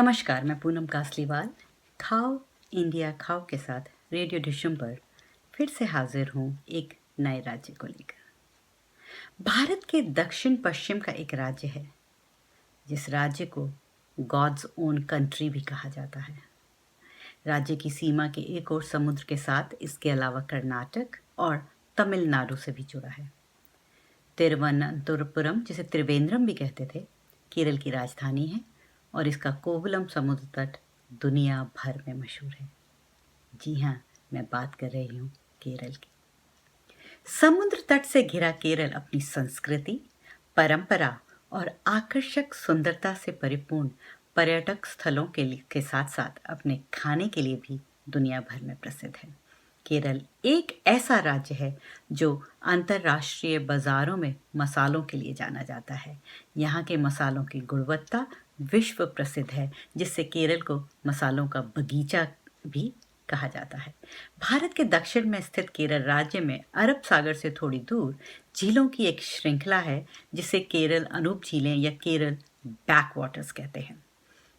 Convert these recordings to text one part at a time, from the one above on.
नमस्कार, मैं पूनम कासलीवाल खाओ इंडिया खाओ के साथ रेडियो डिशम पर फिर से हाजिर हूँ एक नए राज्य को लेकर। भारत के दक्षिण पश्चिम का एक राज्य है जिस राज्य को गॉड्स ओन कंट्री भी कहा जाता है। राज्य की सीमा के एक ओर समुद्र के साथ इसके अलावा कर्नाटक और तमिलनाडु से भी जुड़ा है। तिरुवनंतपुरम, जिसे त्रिवेंद्रम भी कहते थे, केरल की राजधानी है और इसका कोवलम समुद्र तट दुनिया भर में मशहूर है। जी हाँ, मैं बात कर रही हूँ केरल की। समुद्र तट से घिरा केरल अपनी संस्कृति, परंपरा और आकर्षक सुंदरता से परिपूर्ण पर्यटक स्थलों के साथ साथ अपने खाने के लिए भी दुनिया भर में प्रसिद्ध है। केरल एक ऐसा राज्य है जो अंतर्राष्ट्रीय बाजारों में मसालों के लिए जाना जाता है। यहाँ के मसालों की गुणवत्ता विश्व प्रसिद्ध है, जिससे केरल को मसालों का बगीचा भी कहा जाता है। भारत के दक्षिण में स्थित केरल राज्य में अरब सागर से थोड़ी दूर झीलों की एक श्रृंखला है, जिसे केरल अनूप झीलें या केरल बैकवाटर्स कहते हैं।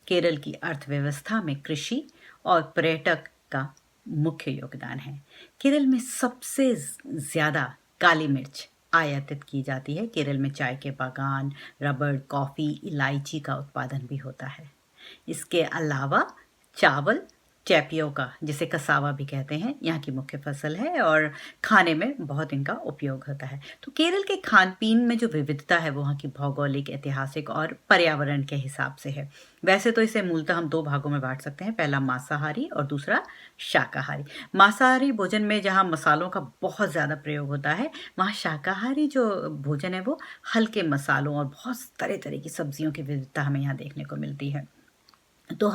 केरल की अर्थव्यवस्था में कृषि और पर्यटक का मुख्य योगदान है। केरल में सबसे ज़्यादा काली मिर्च आयातित की जाती है। केरल में चाय के बागान, रबड़, कॉफ़ी, इलायची का उत्पादन भी होता है। इसके अलावा चावल, टैपियोका, जिसे कसावा भी कहते हैं, यहाँ की मुख्य फसल है और खाने में बहुत इनका उपयोग होता है। तो केरल के खान पीन में जो विविधता है वो वहाँ की भौगोलिक, ऐतिहासिक और पर्यावरण के हिसाब से है। वैसे तो इसे मूलतः हम दो भागों में बांट सकते हैं, पहला मांसाहारी और दूसरा शाकाहारी। मांसाहारी भोजन में जहाँ मसालों का बहुत ज़्यादा प्रयोग होता है, वहाँ शाकाहारी जो भोजन है वो हल्के मसालों और बहुत तरह तरह की सब्जियों की विविधता हमें यहाँ देखने को मिलती है। तो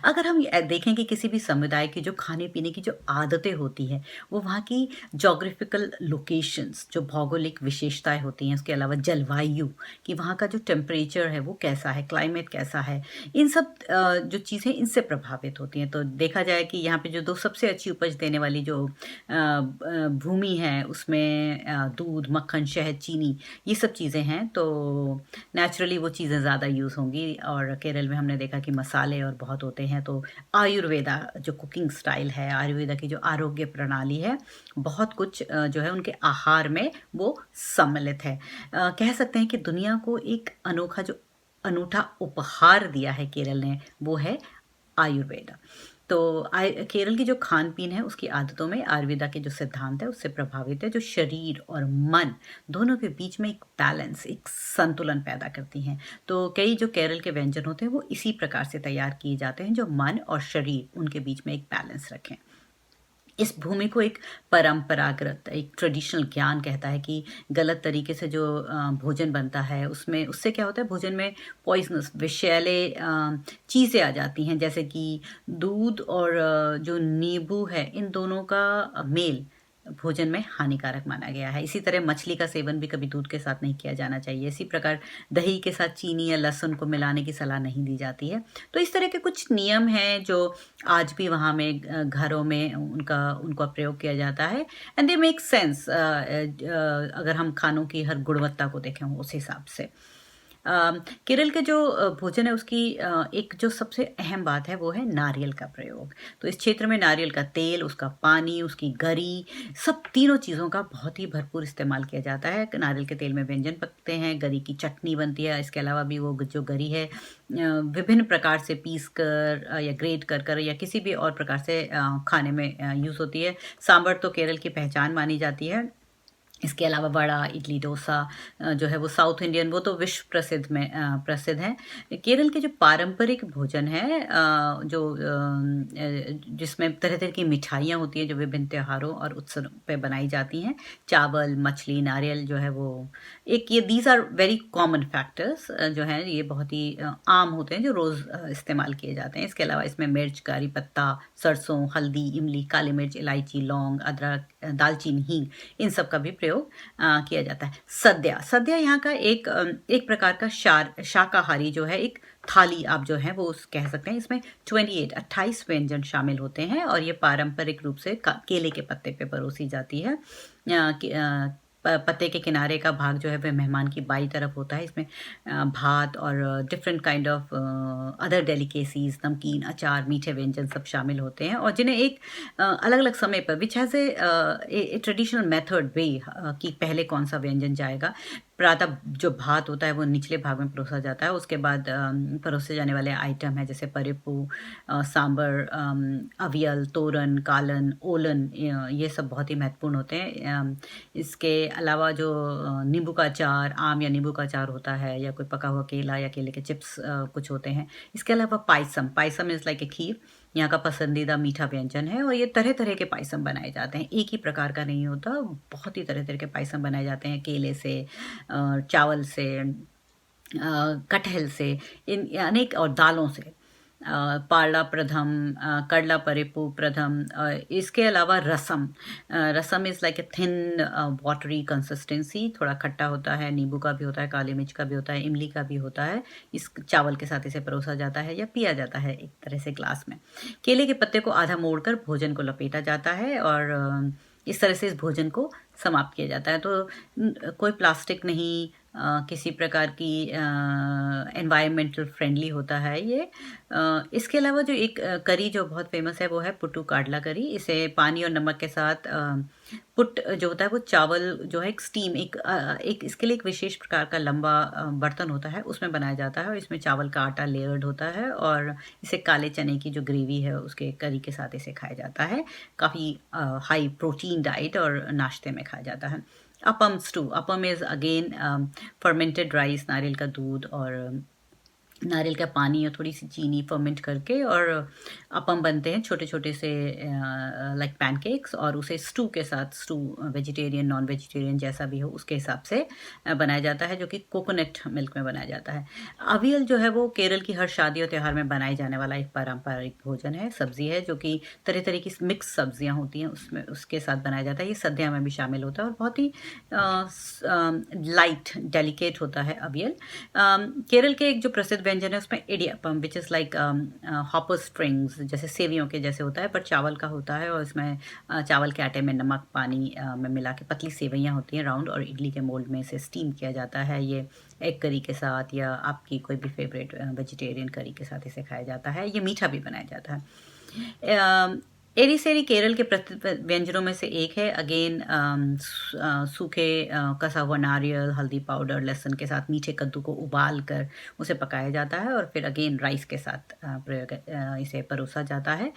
अगर हम देखें कि किसी भी समुदाय की जो खाने-पीने की जो आदतें होती हैं, वो वहाँ की ज्योग्राफिकल लोकेशंस, जो भौगोलिक विशेषताएँ होती हैं, उसके अलावा जलवायु कि वहाँ का जो टेम्परेचर है वो कैसा है, क्लाइमेट कैसा है, इन सब जो चीज़ें इनसे प्रभावित होती हैं। तो देखा जाए कि यहाँ पे जो 2 सबसे अच्छी उपज देने वाली जो भूमि है, उसमें दूध, मक्खन, शहद, चीनी, ये सब चीज़ें हैं, तो नेचुरली वो चीज़ें ज़्यादा यूज़ होंगी। और केरल में हमने देखा कि मसाले और बहुत होते हैं, तो आयुर्वेदा जो कुकिंग स्टाइल है, आयुर्वेदा की जो आरोग्य प्रणाली है, बहुत कुछ जो है उनके आहार में वो सम्मिलित है। कह सकते हैं कि दुनिया को एक अनूठा उपहार दिया है केरल ने, वो है आयुर्वेदा। तो केरल की जो खान-पीन है उसकी आदतों में आयुर्वेदा के जो सिद्धांत है उससे प्रभावित है, जो शरीर और मन दोनों के बीच में एक बैलेंस, एक संतुलन पैदा करती हैं। तो कई जो केरल के व्यंजन होते हैं वो इसी प्रकार से तैयार किए जाते हैं, जो मन और शरीर उनके बीच में एक बैलेंस रखें। इस भूमि को एक परंपरागत, एक ट्रेडिशनल ज्ञान कहता है कि गलत तरीके से जो भोजन बनता है उसमें उससे क्या होता है, भोजन में पॉइज़नस, विषैले चीज़ें आ जाती हैं, जैसे कि दूध और जो नींबू है, इन दोनों का मेल भोजन में हानिकारक माना गया है। इसी तरह मछली का सेवन भी कभी दूध के साथ नहीं किया जाना चाहिए। इसी प्रकार दही के साथ चीनी या लहसुन को मिलाने की सलाह नहीं दी जाती है। तो इस तरह के कुछ नियम हैं जो आज भी वहाँ में घरों में उनका प्रयोग किया जाता है, एंड दे मेक सेंस अगर हम खानों की हर गुणवत्ता को देखें उस हिसाब से। केरल के जो भोजन है उसकी एक जो सबसे अहम बात है वो है नारियल का प्रयोग। तो इस क्षेत्र में नारियल का तेल, उसका पानी, उसकी गरी, सब तीनों चीज़ों का बहुत ही भरपूर इस्तेमाल किया जाता है। नारियल के तेल में व्यंजन पकते हैं, गरी की चटनी बनती है। इसके अलावा भी वो जो गरी है विभिन्न प्रकार से पीस कर या ग्रेट कर या किसी भी और प्रकार से खाने में यूज़ होती है। सांभर तो केरल की पहचान मानी जाती है। इसके अलावा वड़ा, इडली, डोसा जो है वो साउथ इंडियन, वो तो विश्व प्रसिद्ध हैं। केरल के जो पारंपरिक भोजन है जिसमें तरह-तरह की मिठाइयाँ होती हैं जो विभिन्न त्योहारों और उत्सव पे बनाई जाती हैं। चावल, मछली, नारियल जो है वो एक ये these are very common factors जो हैं, ये बहुत ही आम होते हैं जो रोज़ इस्तेमाल किए जाते हैं। इसके अलावा इसमें मिर्च, करी पत्ता, सरसों, हल्दी, इमली, काली मिर्च, इलायची, लौंग, अदरक, दालचीनी, हींग, इन सब का भी प्रयोग किया जाता है। सद्या यहाँ का एक प्रकार का शाकाहारी जो है एक थाली आप जो है वो कह सकते हैं। इसमें 28 व्यंजन शामिल होते हैं और ये पारंपरिक रूप से केले के पत्ते पे परोसी जाती है। पत्ते के किनारे का भाग जो है वह मेहमान की बाई तरफ होता है। इसमें भात और different kind of other delicacies, नमकीन, अचार, मीठे व्यंजन सब शामिल होते हैं, और जिन्हें एक अलग-अलग समय पर which has a traditional method way कि पहले कौन सा व्यंजन जाएगा। प्रातः जो भात होता है वो निचले भाग में परोसा जाता है, उसके बाद परोसे जाने वाले आइटम हैं जैसे परिपू, सांबर, अवियल, तोरन, कालन, ओलन, ये सब बहुत ही महत्वपूर्ण होते हैं। इसके अलावा जो नींबू का अचार, आम या नींबू का अचार होता है, या कोई पका हुआ केला या केले के चिप्स कुछ होते हैं। इसके अलावा पायसम इज़ लाइक ए खीर, यहाँ का पसंदीदा मीठा व्यंजन है, और ये तरह-तरह के पायसम बनाए जाते हैं, एक ही प्रकार का नहीं होता, बहुत ही तरह-तरह के पायसम बनाए जाते हैं, केले से, चावल से, कटहल से, इन अनेक और दालों से। पारला प्रथम, कडला परिपू प्रथम, इसके अलावा rasam is like a thin watery consistency, थोड़ा खट्टा होता है, नींबू का भी होता है, काली मिर्च का भी होता है, इमली का भी होता है। इस चावल के साथ इसे परोसा जाता है या पिया जाता है एक तरह से ग्लास में। केले के पत्ते को आधा मोड़कर भोजन को लपेटा जाता है, और इस तरह से इस भोजन को समाप्त किया जाता है। तो कोई प्लास्टिक नहीं, किसी प्रकार की एनवायरमेंटल फ्रेंडली होता है ये। इसके अलावा जो एक करी जो बहुत फेमस है वो है पुट्टू काडला करी। इसे पानी और नमक के साथ पुट जो होता है वो चावल जो है एक स्टीम, एक इसके लिए एक विशेष प्रकार का लंबा बर्तन होता है, उसमें बनाया जाता है, और इसमें चावल का आटा लेयर्ड होता है, और इसे काले चने की जो ग्रेवी है उसके करी के साथ इसे खाया जाता है। काफ़ी हाई प्रोटीन डाइट, और नाश्ते में खाया जाता है। Appam stew, appam is again fermented rice, नारियल का दूध और नारियल का पानी और थोड़ी सी चीनी फर्मेंट करके, और अपम बनते हैं छोटे छोटे से लाइक पैनकेक्स, और उसे स्टू के साथ, स्टू वेजिटेरियन नॉन वेजिटेरियन जैसा भी हो उसके हिसाब से बनाया जाता है, जो कि कोकोनट मिल्क में बनाया जाता है। अवियल जो है वो केरल की हर शादी और त्यौहार में बनाई जाने वाला एक पारंपरिक भोजन है, सब्जी है, जो कि तरह तरह की मिक्स सब्जियां होती हैं उसमें, उसके साथ बनाया जाता है। ये सद्या में भी शामिल होता है, और बहुत ही लाइट डेलिकेट होता है अवियल। केरल के एक जो प्रसिद्ध व्यंजन है उसमें idiyappam, which is like hopper springs, जैसे सेवियों के जैसे होता है पर चावल का होता है, और इसमें चावल के आटे में नमक पानी में मिला के पतली सेवइयाँ होती हैं राउंड, और इडली के मोल्ड में इसे स्टीम किया जाता है। ये एग करी के साथ या आपकी कोई भी फेवरेट वेजिटेरियन करी के साथ इसे खाया जाता है। ये मीठा भी बनाया जाता है। एरिसेरी केरल के प्रसिद्ध व्यंजनों में से एक है। अगेन सूखे कसा हुआ नारियल, हल्दी पाउडर, लहसुन के साथ मीठे कद्दू को उबाल कर उसे पकाया जाता है, और फिर अगेन राइस के साथ इसे परोसा जाता है।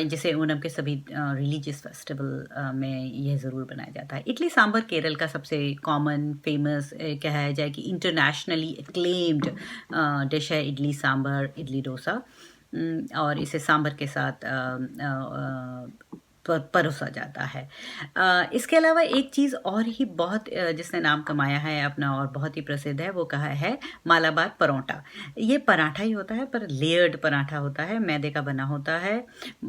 जिसे ओणम के सभी रिलीजियस फेस्टिवल में यह ज़रूर बनाया जाता है। इडली सांभर केरल का सबसे कॉमन फेमस कहा जाए कि इंटरनेशनली एक्लेम्ड डिश है इडली सांभर, इडली डोसा, और इसे सांभर के साथ परोसा जाता है। इसके अलावा एक चीज़ और ही बहुत जिसने नाम कमाया है अपना और बहुत ही प्रसिद्ध है, वो कहा है मालाबार परोंठा। ये पराठा ही होता है पर लेयर्ड पराठा होता है, मैदे का बना होता है,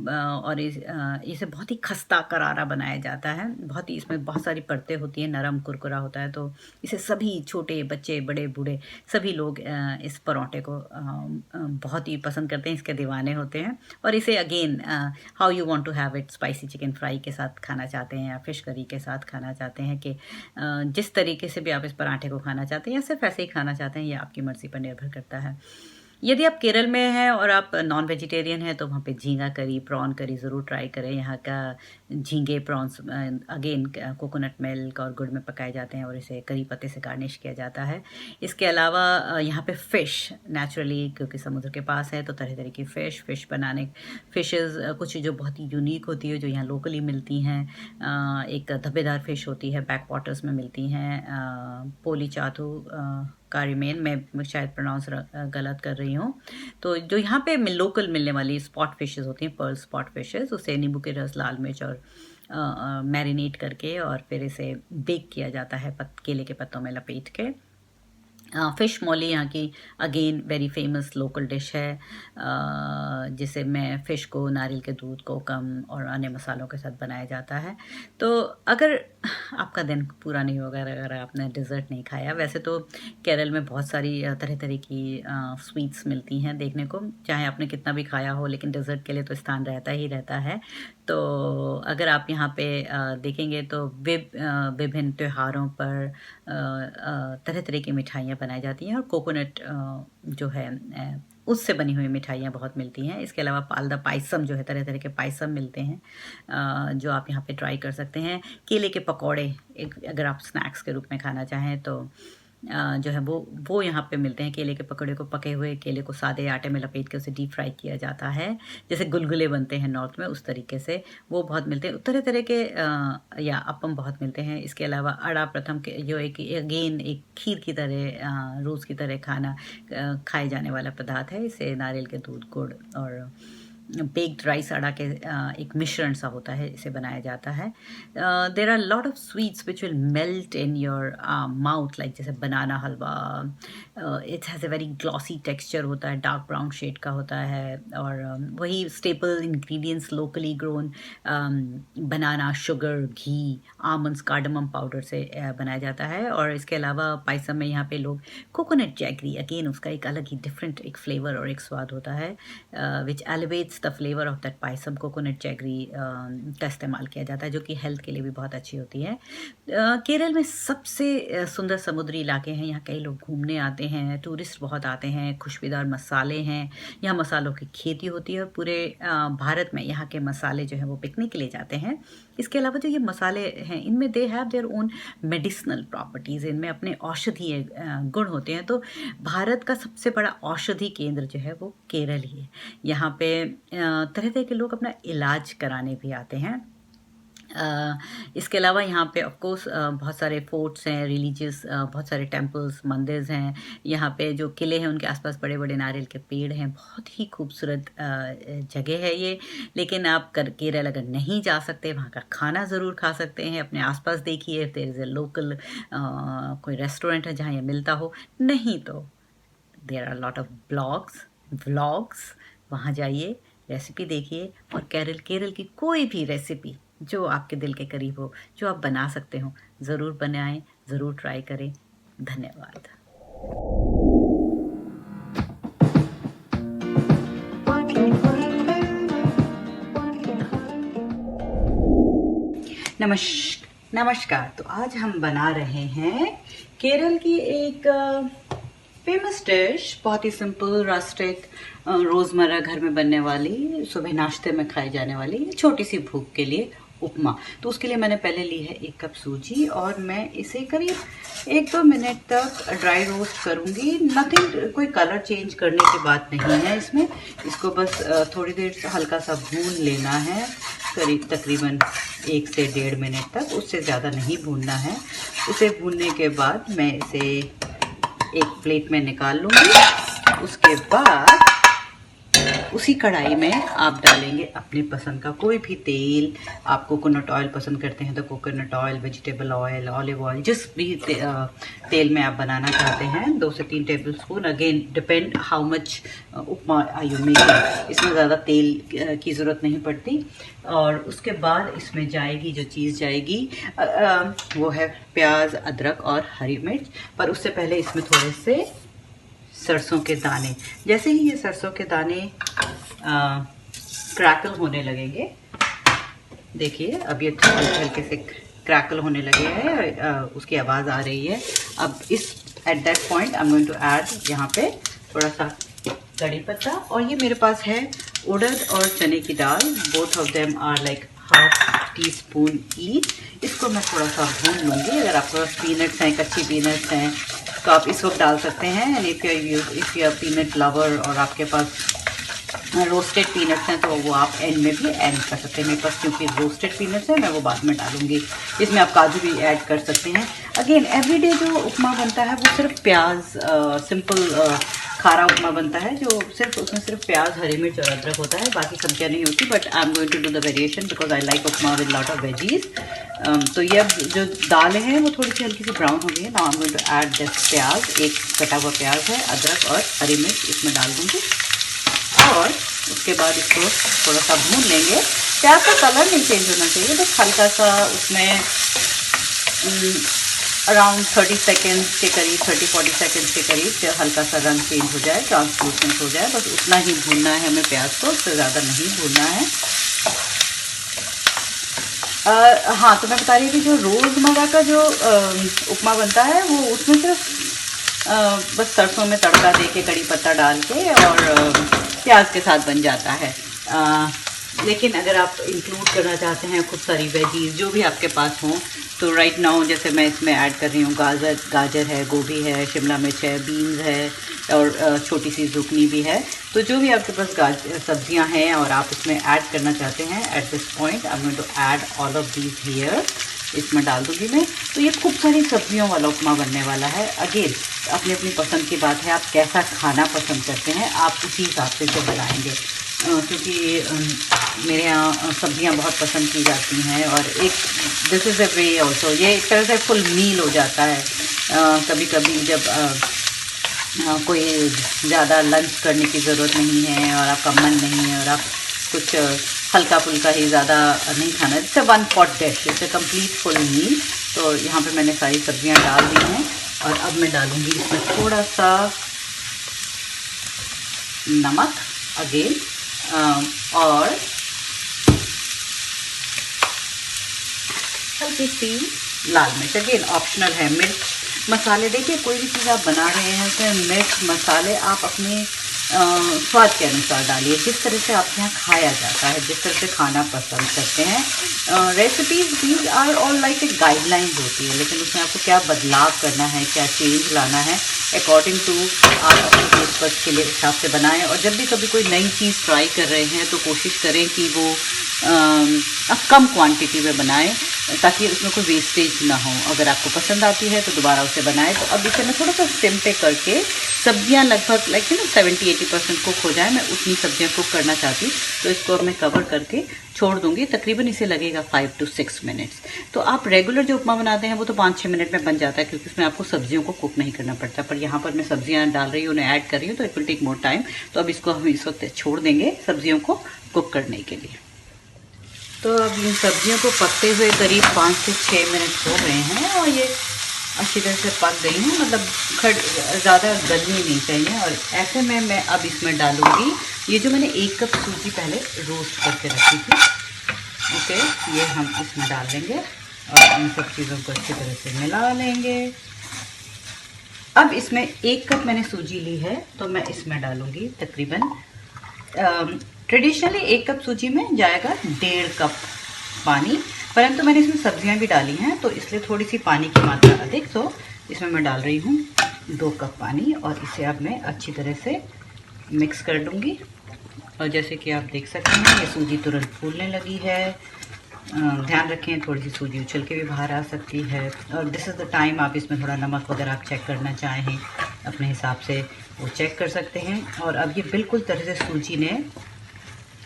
और इसे बहुत ही खस्ता करारा बनाया जाता है। बहुत ही इसमें बहुत सारी परतें होती हैं, नरम कुरकुरा होता है, तो इसे सभी छोटे बच्चे बड़े बूढ़े सभी लोग इस परोंठे को बहुत ही पसंद करते हैं, इसके दीवाने होते हैं। और इसे again how you want to have it, spicy chicken fry के साथ खाना चाहते हैं या फिश करी के साथ खाना चाहते हैं, कि जिस तरीके से भी आप इस पराठे को खाना चाहते हैं या सिर्फ ऐसे ही खाना चाहते हैं, ये आपकी मर्ज़ी पर निर्भर करता है। यदि आप केरल में हैं और आप नॉन वेजिटेरियन हैं तो वहाँ पे झींगा करी, प्रॉन करी ज़रूर ट्राई करें। यहाँ का झींगे प्रॉन्स अगेन कोकोनट मिल्क और गुड़ में पकाए जाते हैं, और इसे करी पत्ते से गार्निश किया जाता है। इसके अलावा यहाँ पे फ़िश नेचुरली, क्योंकि समुद्र के पास है तो तरह तरह की फ़िश बनाने, फ़िशेज़ कुछ जो बहुत ही यूनिक होती है जो यहाँ लोकली मिलती हैं। एक धब्बेदार फ़िश होती है, बैक वाटर्स में मिलती हैं, पोली चाथू कारीमेन, मैं शायद प्रोनाउंस गलत कर रही हूँ। तो जो यहाँ पे लोकल मिलने वाली स्पॉट फिशेस होती हैं, पर्ल स्पॉट फिशेस, उसे नींबू के रस, लाल मिर्च और मैरिनेट करके और फिर इसे बेक किया जाता है केले के पत्तों में लपेट के। फ़िश मॉली यहाँ की again very famous local dish है, जिसे फ़िश को नारियल के दूध, कोकम और अन्य मसालों के साथ बनाया जाता है। तो अगर आपका दिन पूरा नहीं होगा अगर आपने डेज़र्ट नहीं खाया। वैसे तो केरल में बहुत सारी तरह तरह की स्वीट्स मिलती हैं देखने को, चाहे आपने कितना भी खाया हो, लेकिन डेज़र्ट के लिए तो स्थान रहता ही रहता है। तो अगर आप यहाँ पे देखेंगे तो विभिन्न त्योहारों पर तरह तरह की मिठाइयाँ बनाई जाती हैं, और कोकोनट जो है उससे बनी हुई मिठाइयाँ बहुत मिलती हैं। इसके अलावा पालदा पायसम जो है, तरह तरह के पायसम मिलते हैं जो आप यहाँ पे ट्राई कर सकते हैं। केले के पकौड़े एक अगर आप स्नैक्स के रूप में खाना चाहें तो जो है वो यहाँ पे मिलते हैं। केले के पकौड़े को, पके हुए केले को सादे आटे में लपेट के उसे डीप फ्राई किया जाता है, जैसे गुलगुले बनते हैं नॉर्थ में, उस तरीके से वो बहुत मिलते हैं। तरह तरह के या अपम बहुत मिलते हैं। इसके अलावा अड़ा प्रथम के जो एक अगेन एक खीर की तरह रोज़ की तरह खाए जाने वाला पदार्थ है। इसे नारियल के दूध, गुड़ और बेक्ड राइस अड़ा के एक मिश्रण सा होता है, इसे बनाया जाता है। There are lot of sweets which will melt in your mouth, like जैसे banana halwa. It has a very glossy texture होता है, डार्क ब्राउन शेड का होता है। और वही स्टेपल इंग्रेडिएंट्स लोकली ग्रोन बनाना, शुगर, घी, आमंड्स, कार्डमम पाउडर से बनाया जाता है। और इसके अलावा पायसम में यहाँ पे लोग कोकोनट जैगरी, अगेन उसका एक अलग ही डिफरेंट एक फ्लेवर और एक स्वाद होता है, which elevates the flavour of that payasam. Coconut jaggery का इस्तेमाल किया जाता है, जो कि हेल्थ के लिए भी बहुत अच्छी होती है। केरल में सबसे सुंदर समुद्री इलाके हैं। यहाँ कई लोग घूमने आते हैं, टूरिस्ट बहुत आते हैं। खुशबूदार मसाले हैं, यहाँ मसालों की खेती होती है, और पूरे भारत में यहाँ के मसाले जो हैं वो बिकने के लिए जाते हैं। इसके अलावा जो ये मसाले हैं, इनमें they have their own medicinal properties, इनमें अपने औषधीय गुण होते हैं। तो भारत का सबसे बड़ा औषधि केंद्र जो है वो केरल ही है। यहाँ पे तरह तरह के लोग अपना इलाज कराने भी आते हैं। इसके अलावा यहाँ पे ऑफ कोर्स बहुत सारे फोर्ट्स हैं, रिलीजियस बहुत सारे टेम्पल्स, मंदिर्स हैं। यहाँ पे जो किले हैं उनके आसपास बड़े बड़े नारियल के पेड़ हैं। बहुत ही खूबसूरत जगह है ये। लेकिन आप केरल अगर नहीं जा सकते, वहाँ का खाना ज़रूर खा सकते हैं। अपने आसपास देखिए, देयर इज़ अ लोकल कोई रेस्टोरेंट है जहाँ ये मिलता हो। नहीं तो there are lot of vlogs, वहाँ जाइए, रेसिपी देखिए, और केरल की कोई भी रेसिपी जो आपके दिल के करीब हो, जो आप बना सकते हो, ज़रूर बनाएं, ज़रूर ट्राई करें। धन्यवाद। नमस्कार। तो आज हम बना रहे हैं केरल की एक फेमस डिश, बहुत ही सिंपल, रस्टिक, रोज़मर्रा घर में बनने वाली, सुबह नाश्ते में खाई जाने वाली छोटी सी भूख के लिए उपमा। तो उसके लिए मैंने पहले ली है 1 कप सूजी, और मैं इसे करीब 1-2 मिनट तक ड्राई रोस्ट करूँगी। नथिंग, कोई कलर चेंज करने की बात नहीं है इसमें। इसको बस थोड़ी देर हल्का सा भून लेना है, करीब तकरीबन 1 से 1.5 मिनट तक, उससे ज़्यादा नहीं भूनना है। उसे भूनने के बाद मैं इसे एक प्लेट में निकाल लूँगी। उसके बाद उसी कढ़ाई में आप डालेंगे अपनी पसंद का कोई भी तेल। आप कोकोनट ऑयल पसंद करते हैं तो coconut oil, vegetable oil, olive oil, जिस भी तेल में आप बनाना चाहते हैं, 2 से 3 table spoon. Again depend how much upma you making. इसमें ज़्यादा तेल की ज़रूरत नहीं पड़ती। और उसके बाद इसमें जाएगी, जो चीज़ जाएगी वो है प्याज, अदरक और हरी मिर्च। पर उससे पहले इसमें थोड़े से सरसों के दाने। जैसे ही ये सरसों के दाने क्रैकल होने लगेंगे, देखिए अब ये हल्के हल्के से क्रैकल होने लगे हैं, उसकी आवाज़ आ रही है। अब at that point I am going to add यहाँ पे थोड़ा सा कड़ी पत्ता, और ये मेरे पास है उड़द और चने की दाल। Both of them are like ½ teaspoon each. इसको मैं थोड़ा सा भून लूँगी। अगर आपके पास पीनट्स हैं, कच्ची पीनट्स हैं, तो आप इस वक्त डाल सकते हैं। And if you are peanut lover और आपके पास रोस्टेड पीनट्स हैं तो वो आप एंड में भी ऐड कर सकते हैं। मेरे पास क्योंकि रोस्टेड पीनट्स है, मैं वो बाद में डालूंगी। इसमें आप काजू भी ऐड कर सकते हैं। अगेन एवरीडे जो उपमा बनता है वो सिर्फ प्याज, सिंपल खारा उपमा बनता है, जो उसमें सिर्फ प्याज, हरी मिर्च और अदरक होता है, बाकी सब्जियां नहीं होती। But I am going to do the variation because I like upma with lot of veggies. तो ये अब जो दाल है वो थोड़ी सी हल्की सी ब्राउन हो गई है। Now I am going to add this pyaz, एक कटा हुआ प्याज है, अदरक और हरी मिर्च इसमें डाल दूँगी, और उसके बाद इसको थोड़ा सा भून लेंगे। प्याज का कलर नहीं चेंज होना चाहिए, बस हल्का सा उसमें अराउंड 30 सेकेंड्स के करीब, 30-40 सेकेंड्स के करीब जब हल्का सा रंग चेंज हो जाए, ट्रांसलूसेंट हो जाए, बस उतना ही भूनना है हमें प्याज को, उससे ज़्यादा नहीं भूनना है। हाँ, तो मैं बता रही थी जो रोज़मर्रा का जो उपमा बनता है वो उसमें सिर्फ बस सरसों में तड़का दे के, कड़ी पत्ता डाल के और प्याज के साथ बन जाता है। लेकिन अगर आप इंक्लूड करना चाहते हैं खूब सारी वेजीज जो भी आपके पास हों, तो राइट नाउ जैसे मैं इसमें ऐड कर रही हूँ गाजर है, गोभी है, शिमला मिर्च है, बीन्स है और छोटी सी जुकनी भी है। तो जो भी आपके पास सब्जियां हैं और आप इसमें ऐड करना चाहते हैं, at this point I am going to add all of these here. इसमें डाल दूँगी मैं। तो ये खूब सारी सब्जियों वाला उपमा बनने वाला है। अगेन अपनी अपनी पसंद की बात है, आप कैसा खाना पसंद करते हैं आप उसी हिसाब से इसे बनाएंगे, क्योंकि मेरे यहाँ सब्जियां बहुत पसंद की जाती हैं। और एक this is a way also, ये एक तरह से फुल मील हो जाता है। कभी कभी जब कोई ज़्यादा लंच करने की ज़रूरत नहीं है और आपका मन नहीं है और आप कुछ हल्का फुल्का ही, ज़्यादा नहीं खाना, it's a one pot dish, it's a complete full meal. तो यहाँ पे मैंने सारी सब्जियां डाल दी हैं और अब मैं डालूँगी इसमें थोड़ा सा नमक अगेन और हल्की सी लाल मिर्च, अगेन ऑप्शनल है। मिर्च मसाले, देखिए कोई भी चीज़ आप बना रहे हैं तो मिर्च मसाले आप अपने स्वाद के अनुसार डालिए, जिस तरह से आपके यहाँ खाया जाता है, जिस तरह से खाना पसंद करते हैं। Recipes these are all like a guidelines होती है, लेकिन उसमें आपको क्या बदलाव करना है, क्या चेंज लाना है, अकॉर्डिंग टू आप अपने टेस्ट बड्स के लिए हिसाब से बनाएं। और जब भी कभी कोई नई चीज़ ट्राई कर रहे हैं तो कोशिश करें कि वो आप कम क्वांटिटी में बनाएं ताकि उसमें कोई वेस्टेज ना हो। अगर आपको पसंद आती है तो दोबारा उसे बनाएं। तो अब इसे मैं थोड़ा सा सिम पे करके, सब्जियां लगभग लाइक 70-80% कुक हो जाए, मैं उतनी सब्जियां कुक करना चाहती हूँ, तो इसको अब मैं कवर करके छोड़ दूंगी। तकरीबन इसे लगेगा 5 to 6 मिनट्स। तो आप रेगुलर जो उपमा बनाते हैं वो तो 5-6 मिनट में बन जाता है, क्योंकि उसमें आपको सब्जियों को कुक नहीं करना पड़ता। पर यहाँ पर मैं सब्जियाँ डाल रही हूँ, उन्हें ऐड कर रही हूँ, तो it will take more time. तो अब इसको हम इस वक्त छोड़ देंगे सब्जियों को कुक करने के लिए। तो अब इन सब्जियों को पकते हुए करीब 5 से 6 मिनट हो गए हैं और ये अच्छी तरह से पक गई हैं, मतलब ज़्यादा गलनी नहीं चाहिए। और ऐसे में मैं अब इसमें डालूँगी ये जो मैंने 1 कप सूजी पहले रोस्ट करके रखी थी, ओके, ये हम इसमें डाल देंगे और इन सब चीज़ों को अच्छी तरह से मिला लेंगे। अब इसमें 1 कप मैंने सूजी ली है, तो मैं इसमें डालूँगी तकरीबन ट्रेडिशनली 1 कप सूजी में जाएगा 1.5 कप पानी, परंतु मैंने इसमें सब्जियां भी डाली हैं तो इसलिए थोड़ी सी पानी की मात्रा अधिक। तो इसमें मैं डाल रही हूँ 2 कप पानी और इसे अब मैं अच्छी तरह से मिक्स कर दूँगी। और जैसे कि आप देख सकते हैं ये सूजी तुरंत फूलने लगी है। ध्यान रखें थोड़ी सी सूजी उछल के भी बाहर आ सकती है। और दिस इज़ द टाइम आप इसमें थोड़ा नमक वगैरह आप चेक करना चाहें अपने हिसाब से वो चेक कर सकते हैं। और अब ये बिल्कुल तरह से सूजी ने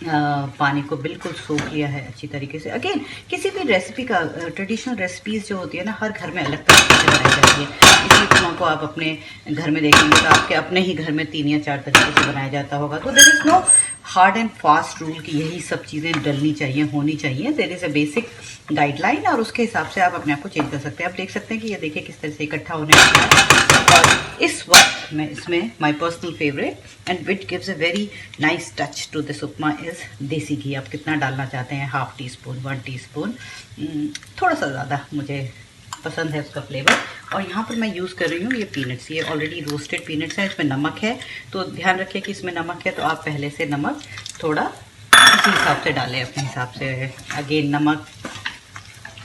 पानी को बिल्कुल सोख लिया है अच्छी तरीके से। अगेन किसी भी रेसिपी का ट्रेडिशनल रेसिपीज़ जो होती है ना, हर घर में अलग तरीके से बनाई जाती है। इसी उपमा को आप अपने घर में देखेंगे तो आपके अपने ही घर में 3 या 4 तरीके से बनाया जाता होगा। तो there is no hard and fast rule कि यही सब चीज़ें डलनी चाहिए, होनी चाहिए। There is a basic guideline और उसके हिसाब से आप अपने आप को चेंज कर सकते हैं। आप देख सकते हैं कि ये देखिए किस तरह से इकट्ठा होने लगा है। और इस वक्त मैं इसमें my personal favourite and which gives a very nice touch to this upma is desi ghee. आप कितना डालना चाहते हैं, 1/2 टीस्पून, 1 टीस्पून, थोड़ा सा ज़्यादा मुझे पसंद है उसका फ्लेवर। और यहाँ पर मैं यूज़ कर रही हूँ ये पीनट्स, ये ऑलरेडी रोस्टेड पीनट्स हैं, इसमें नमक है। तो ध्यान रखिए कि इसमें नमक है तो आप पहले से नमक थोड़ा इसी हिसाब से डालें अपने हिसाब से। अगेन नमक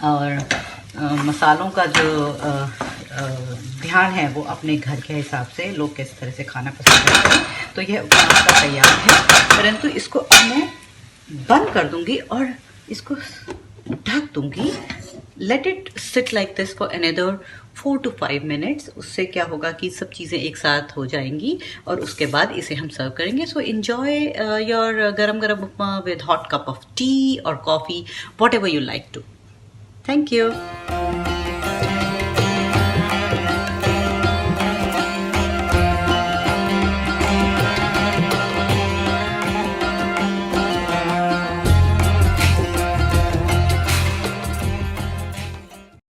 और मसालों का जो ध्यान है वो अपने घर के हिसाब से, लोग किस तरह से खाना पसंद करते हैं। तो यह उपमा का तैयार है, परंतु इसको अब मैं बंद कर दूंगी और इसको ढक दूंगी। Let it sit like this for another 4 to 5 minutes. उससे क्या होगा कि सब चीज़ें एक साथ हो जाएंगी और उसके बाद इसे हम सर्व करेंगे। सो इन्जॉय योर गरम गरम upma with hot cup of tea और coffee, whatever you like to. Thank you.